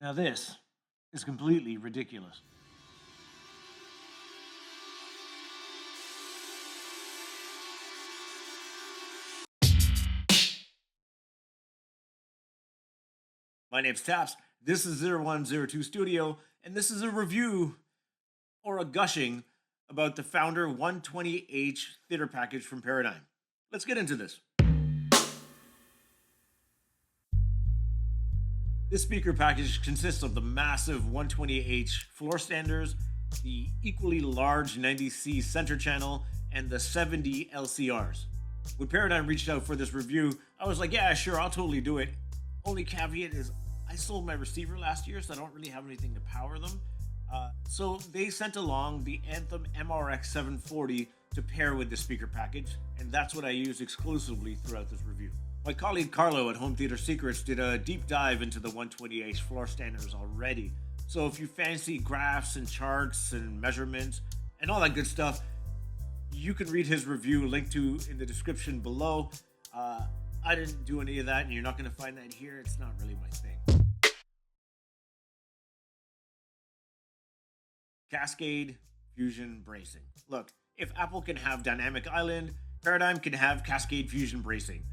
Now this is completely ridiculous. My name's Taps. This is 0102 Studio, and this is a review or a gushing about the Founder 120H theater package from Paradigm. Let's get into this. This speaker package consists of the massive 120H floor standers, the equally large 90C center channel, and the 70 LCRs. When Paradigm reached out for this review, I was like, yeah, sure, I'll totally do it. Only caveat is I sold my receiver last year, so I don't really have anything to power them. So they sent along the Anthem MRX 740 to pair with the speaker package, and that's what I use exclusively throughout this review. My colleague Carlo at Home Theater Secrets did a deep dive into the 120H floor standers already. So if you fancy graphs and charts and measurements and all that good stuff, you can read his review linked to in the description below. I didn't do any of that, and you're not going to find that here. It's not really my thing. Cascade Fusion Bracing. Look, if Apple can have Dynamic Island, Paradigm can have Cascade Fusion Bracing.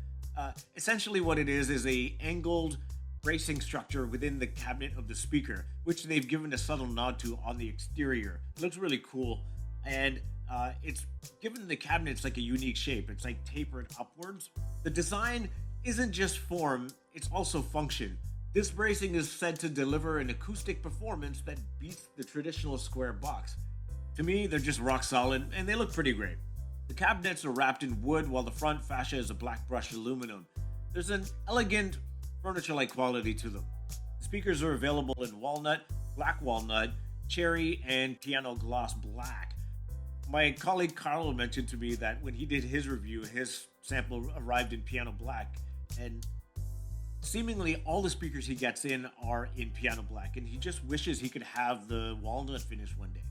Essentially what it is a angled bracing structure within the cabinet of the speaker, which they've given a subtle nod to on the exterior. It looks really cool, and it's given the cabinets like a unique shape. It's like tapered upwards. The design isn't just form, it's also function. This bracing is said to deliver an acoustic performance that beats the traditional square box. To me, they're just rock solid, and they look pretty great. The cabinets are wrapped in wood, while the front fascia is a black brushed aluminum. There's an elegant furniture-like quality to them. The speakers are available in walnut, black walnut, cherry, and piano gloss black. My colleague Carlo mentioned to me that when he did his review, his sample arrived in piano black, and seemingly all the speakers he gets in are in piano black, and he just wishes he could have the walnut finish one day.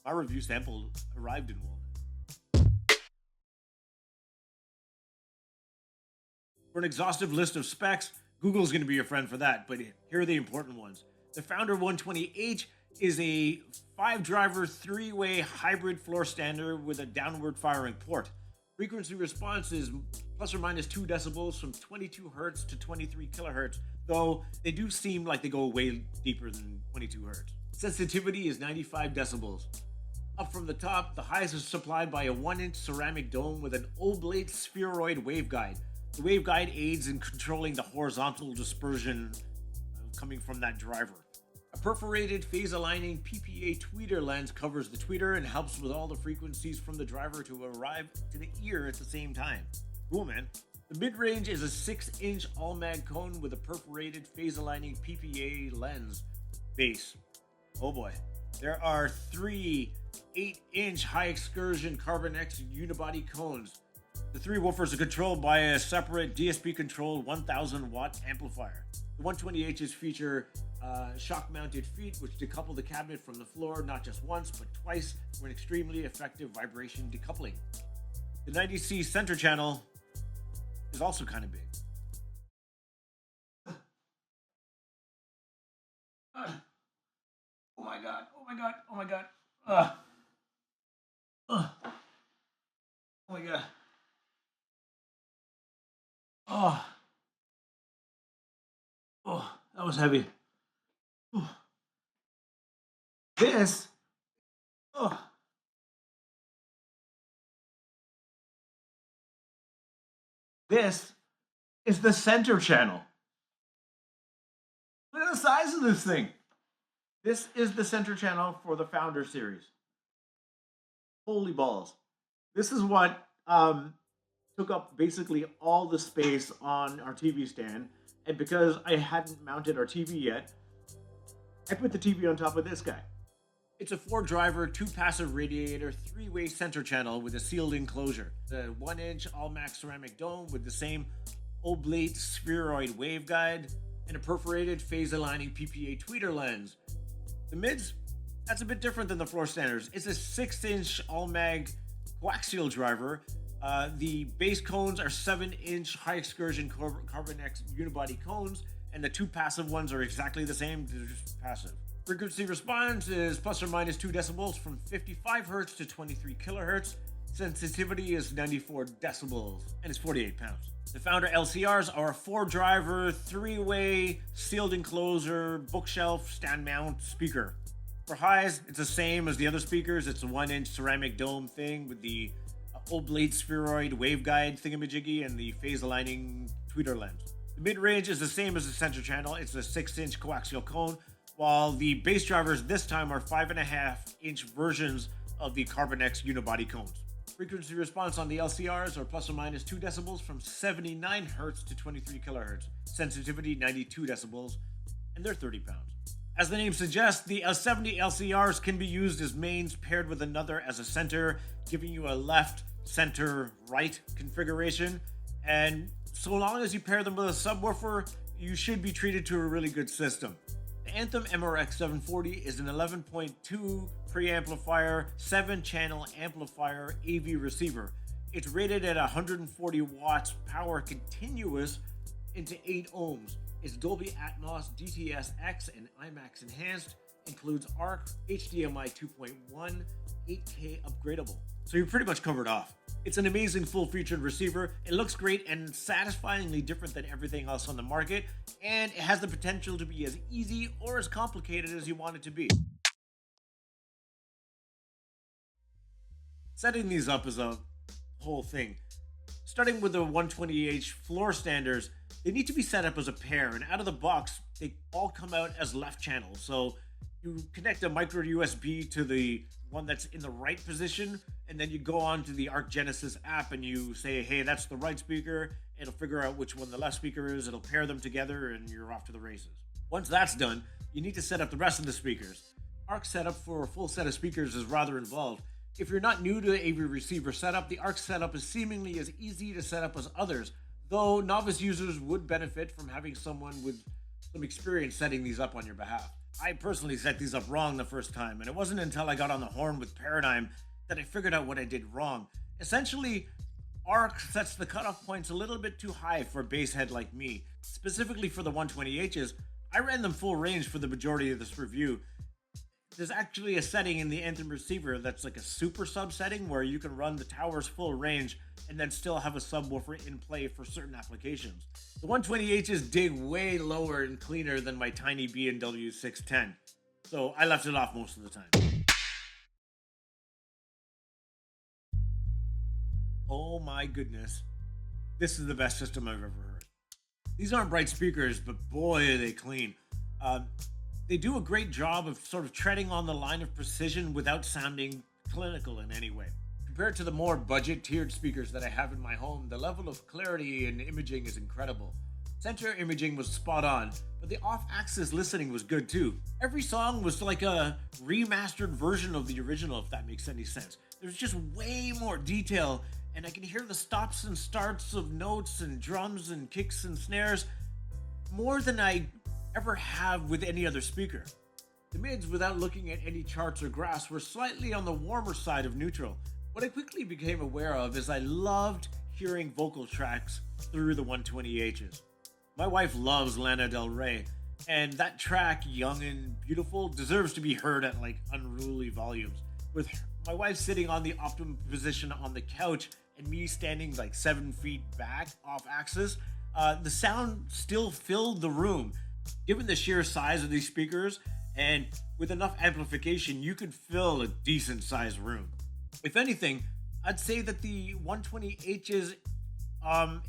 My review sample arrived in walnut. For an exhaustive list of specs, Google's going to be your friend for that, but here are the important ones. The Founder 120H is a 5-driver, 3-way hybrid floor stander with a downward firing port. Frequency response is plus or minus 2 decibels from 22 Hz to 23 kHz, though they do seem like they go way deeper than 22 Hz. Sensitivity is 95 decibels. Up from the top, the highs are supplied by a 1-inch ceramic dome with an oblate spheroid waveguide. The waveguide aids in controlling the horizontal dispersion coming from that driver. A perforated phase-aligning PPA tweeter lens covers the tweeter and helps with all the frequencies from the driver to arrive to the ear at the same time. Cool, man. The mid-range is a 6-inch all-mag cone with a perforated phase-aligning PPA lens base. Oh boy. There are 3 8-inch high-excursion Carbon X unibody cones. The 3 woofers are controlled by a separate DSP-controlled 1000-watt amplifier. The 120Hs feature shock-mounted feet, which decouple the cabinet from the floor not just once, but twice for an extremely effective vibration decoupling. The 90C center channel is also kind of big. Oh my god, oh my god, oh my god. Oh my god. Oh, that was heavy. Oh. This, oh, this is the center channel. Look at the size of this thing. This is the center channel for the Founder series. Holy balls. This is what took up basically all the space on our TV stand. And because I hadn't mounted our TV yet, I put the TV on top of this guy. It's a 4-driver, 2-passive radiator, 3-way center channel with a sealed enclosure. The 1-inch all-max ceramic dome with the same oblate spheroid waveguide and a perforated phase-aligning PPA tweeter lens. The mids, that's a bit different than the floor standards. It's a 6-inch all-mag coaxial driver. The base cones are 7-inch high excursion Carbon X unibody cones, and the two passive ones are exactly the same, they're just passive. Frequency response is plus or minus 2 decibels from 55 hertz to 23 kilohertz. Sensitivity is 94 decibels, and it's 48 pounds. The Founder LCRs are a 4-driver, 3-way, sealed enclosure, bookshelf, stand mount speaker. For highs, it's the same as the other speakers. It's a 1-inch ceramic dome thing with the oblate spheroid waveguide thingamajiggy and the phase aligning tweeter lens. The mid-range is the same as the center channel. It's a 6-inch coaxial cone, while the bass drivers this time are 5.5-inch versions of the Carbon X unibody cones. Frequency response on the LCRs are plus or minus 2 decibels from 79 hertz to 23 kilohertz. Sensitivity 92 decibels, and they're 30 pounds. As the name suggests, the 70 LCRs can be used as mains paired with another as a center, giving you a left, center, right configuration. And so long as you pair them with a subwoofer, you should be treated to a really good system. The Anthem MRX 740 is an 11.2 preamplifier, 7-channel amplifier AV receiver. It's rated at 140 watts power continuous into 8 ohms. It's Dolby Atmos, DTS-X, and IMAX enhanced. Includes ARC, HDMI 2.1, 8K upgradable. So you're pretty much covered off. It's an amazing full-featured receiver. It looks great and satisfyingly different than everything else on the market, and it has the potential to be as easy or as complicated as you want it to be. Setting these up is a whole thing. Starting with the 120H floor standers, they need to be set up as a pair, and out of the box, they all come out as left channels. So you connect a micro USB to the one that's in the right position, and then you go on to the Arc Genesis app and you say, hey, that's the right speaker. It'll figure out which one the left speaker is. It'll pair them together and you're off to the races. Once that's done, you need to set up the rest of the speakers. Arc setup for a full set of speakers is rather involved. If you're not new to AV receiver setup, the Arc setup is seemingly as easy to set up as others, though novice users would benefit from having someone with some experience setting these up on your behalf. I personally set these up wrong the first time, and it wasn't until I got on the horn with Paradigm that I figured out what I did wrong. Essentially, Arc sets the cutoff points a little bit too high for a bass head like me. Specifically for the 120Hs, I ran them full range for the majority of this review. There's actually a setting in the Anthem receiver that's like a super sub setting where you can run the tower's full range and then still have a subwoofer in play for certain applications. The 120Hs dig way lower and cleaner than my tiny B&W 610, so I left it off most of the time. Oh my goodness, this is the best system I've ever heard. These aren't bright speakers, but boy are they clean. They do a great job of sort of treading on the line of precision without sounding clinical in any way. Compared to the more budget-tiered speakers that I have in my home, the level of clarity and imaging is incredible. Center imaging was spot on, but the off-axis listening was good too. Every song was like a remastered version of the original, if that makes any sense. There's just way more detail, and I can hear the stops and starts of notes and drums and kicks and snares more than I ever have with any other speaker. The mids, without looking at any charts or graphs, were slightly on the warmer side of neutral. What I quickly became aware of is I loved hearing vocal tracks through the 120Hs. My wife loves Lana Del Rey, and that track, Young and Beautiful, deserves to be heard at like unruly volumes. With my wife sitting on the optimum position on the couch and me standing like 7 feet back off axis, the sound still filled the room. Given the sheer size of these speakers, and with enough amplification, you could fill a decent sized room. If anything, I'd say that the 120Hs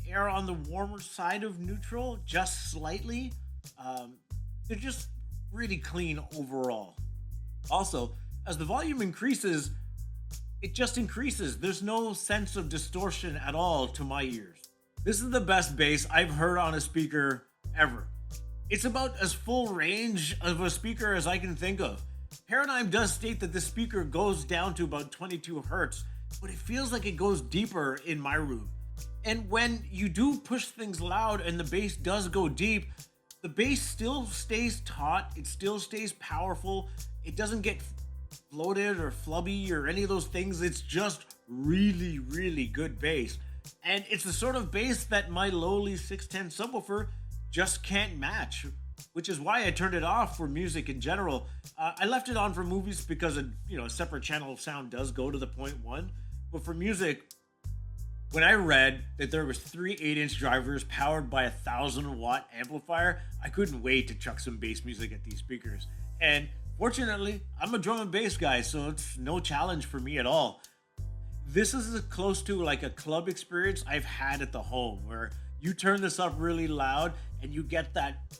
err on the warmer side of neutral, just slightly. They're just really clean overall. Also, as the volume increases, it just increases. There's no sense of distortion at all to my ears. This is the best bass I've heard on a speaker ever. It's about as full range of a speaker as I can think of. Paradigm does state that the speaker goes down to about 22 hertz, but it feels like it goes deeper in my room. And when you do push things loud and the bass does go deep, the bass still stays taut, it still stays powerful, it doesn't get floated or flubby or any of those things. It's just really, really good bass. And it's the sort of bass that my lowly 610 subwoofer just can't match, which is why I turned it off for music in general. I left it on for movies because a separate channel of sound does go to the point one, but for music, when I read that there was three 8-inch drivers powered by 1,000-watt amplifier, I couldn't wait to chuck some bass music at these speakers. And fortunately, I'm a drum and bass guy, so it's no challenge for me at all. This is as close to like a club experience I've had at the home, where you turn this up really loud and you get that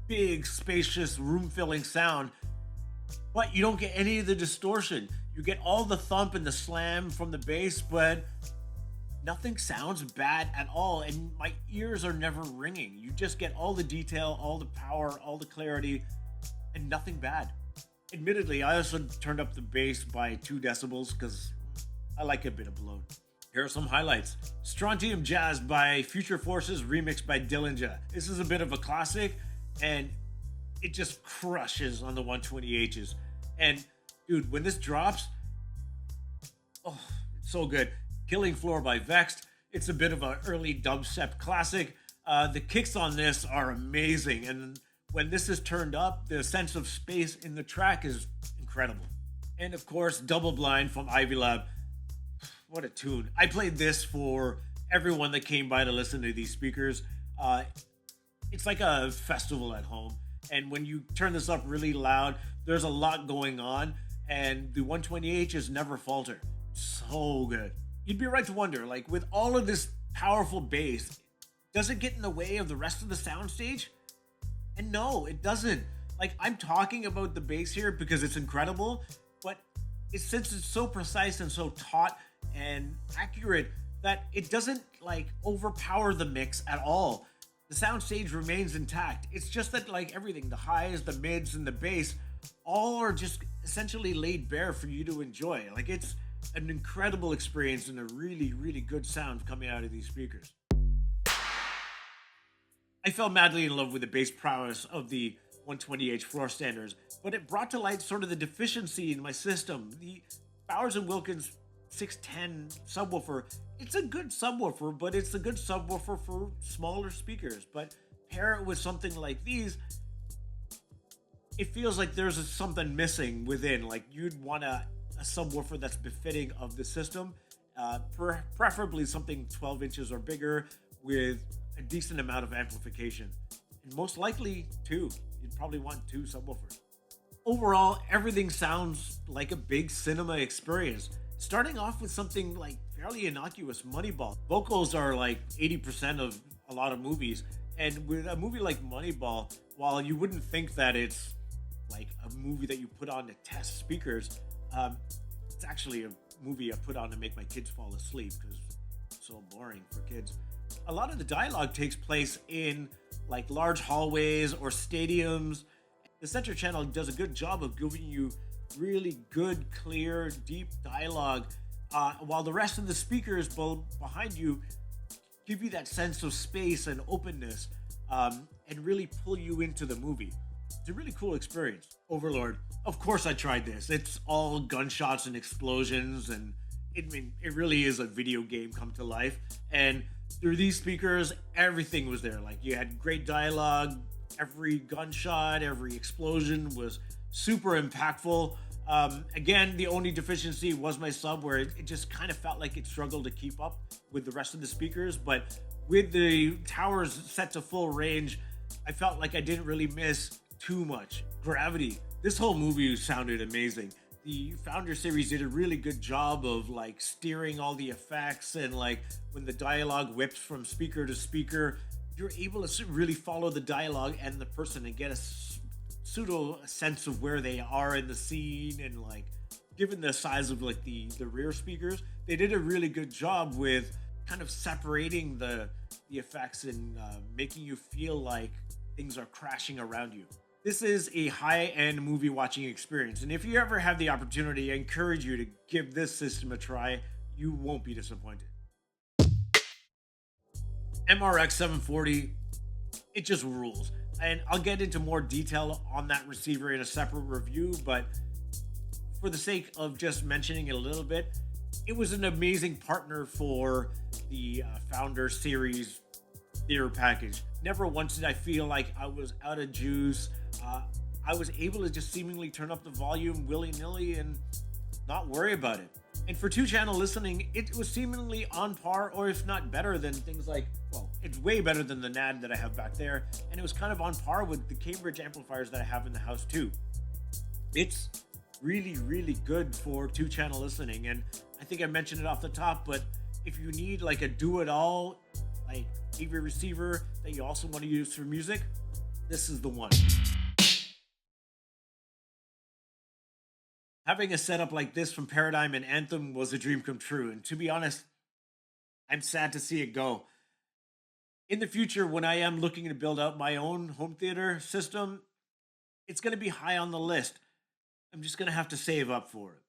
big, spacious, room-filling sound, but you don't get any of the distortion. You get all the thump and the slam from the bass, but nothing sounds bad at all, and my ears are never ringing. You just get all the detail, all the power, all the clarity, and nothing bad. Admittedly, I also turned up the bass by 2 decibels because I like a bit of bloat. Here are some highlights. Strontium Jazz by Future Forces, remixed by Dillinger. This is a bit of a classic, and it just crushes on the 120Hs. And dude, when this drops, oh, it's so good. Killing Floor by Vexed. It's a bit of an early dubstep classic. The kicks on this are amazing, and when this is turned up, the sense of space in the track is incredible. And of course, Double Blind from Ivy Lab. What a tune. I played this for everyone that came by to listen to these speakers. It's like a festival at home, and when you turn this up really loud, there's a lot going on, and the 120Hs never falter. So good. You'd be right to wonder, like, with all of this powerful bass, does it get in the way of the rest of the soundstage? And no, it doesn't. Like, I'm talking about the bass here because it's incredible, but since it's so precise and so taut and accurate that it doesn't, like, overpower the mix at all. The soundstage remains intact. It's just that, like, everything, the highs, the mids, and the bass, all are just essentially laid bare for you to enjoy. Like, it's an incredible experience and a really, really good sound coming out of these speakers. I fell madly in love with the bass prowess of the 120H floor standards, but it brought to light sort of the deficiency in my system. The Bowers & Wilkins 610 subwoofer, it's a good subwoofer, but it's a good subwoofer for smaller speakers. But pair it with something like these, it feels like there's something missing within. Like, you'd want a subwoofer that's befitting of the system, preferably something 12 inches or bigger with a decent amount of amplification, and most likely 2. You'd probably want 2 subwoofers. Overall, everything sounds like a big cinema experience, starting off with something like fairly innocuous, Moneyball. Vocals are like 80% of a lot of movies, and with a movie like Moneyball, while you wouldn't think that it's like a movie that you put on to test speakers, it's actually a movie I put on to make my kids fall asleep because it's so boring for kids. A lot of the dialogue takes place in like large hallways or stadiums. The center channel does a good job of giving you really good, clear, deep dialogue, while the rest of the speakers behind you give you that sense of space and openness, and really pull you into the movie. It's a really cool experience. Overlord, of course I tried this. It's all gunshots and explosions, and it really is a video game come to life. And through these speakers, everything was there. Like, you had great dialogue, every gunshot, every explosion was super impactful. Again, the only deficiency was my sub, where it just kind of felt like it struggled to keep up with the rest of the speakers. But with the towers set to full range, I felt like I didn't really miss too much. Gravity. This whole movie sounded amazing. The Founder series did a really good job of like steering all the effects, and like when the dialogue whips from speaker to speaker, you're able to really follow the dialogue and the person and get a pseudo sense of where they are in the scene. And like, given the size of like the rear speakers, they did a really good job with kind of separating the effects and making you feel like things are crashing around you. This is a high-end movie watching experience, and if you ever have the opportunity, I encourage you to give this system a try. You won't be disappointed. MRX 740, it just rules. And I'll get into more detail on that receiver in a separate review, but for the sake of just mentioning it a little bit, it was an amazing partner for the Founder series theater package. Never once did I feel like I was out of juice. Uh, I was able to just seemingly turn up the volume willy nilly and not worry about it. And for two channel listening, it was seemingly on par, or if not better than things like, well, it's way better than the NAD that I have back there. And it was kind of on par with the Cambridge amplifiers that I have in the house too. It's really, really good for two channel listening. And I think I mentioned it off the top, but if you need like a do it all, like AV receiver that you also want to use for music, this is the one. Having a setup like this from Paradigm and Anthem was a dream come true. And to be honest, I'm sad to see it go. In the future, when I am looking to build out my own home theater system, it's going to be high on the list. I'm just going to have to save up for it.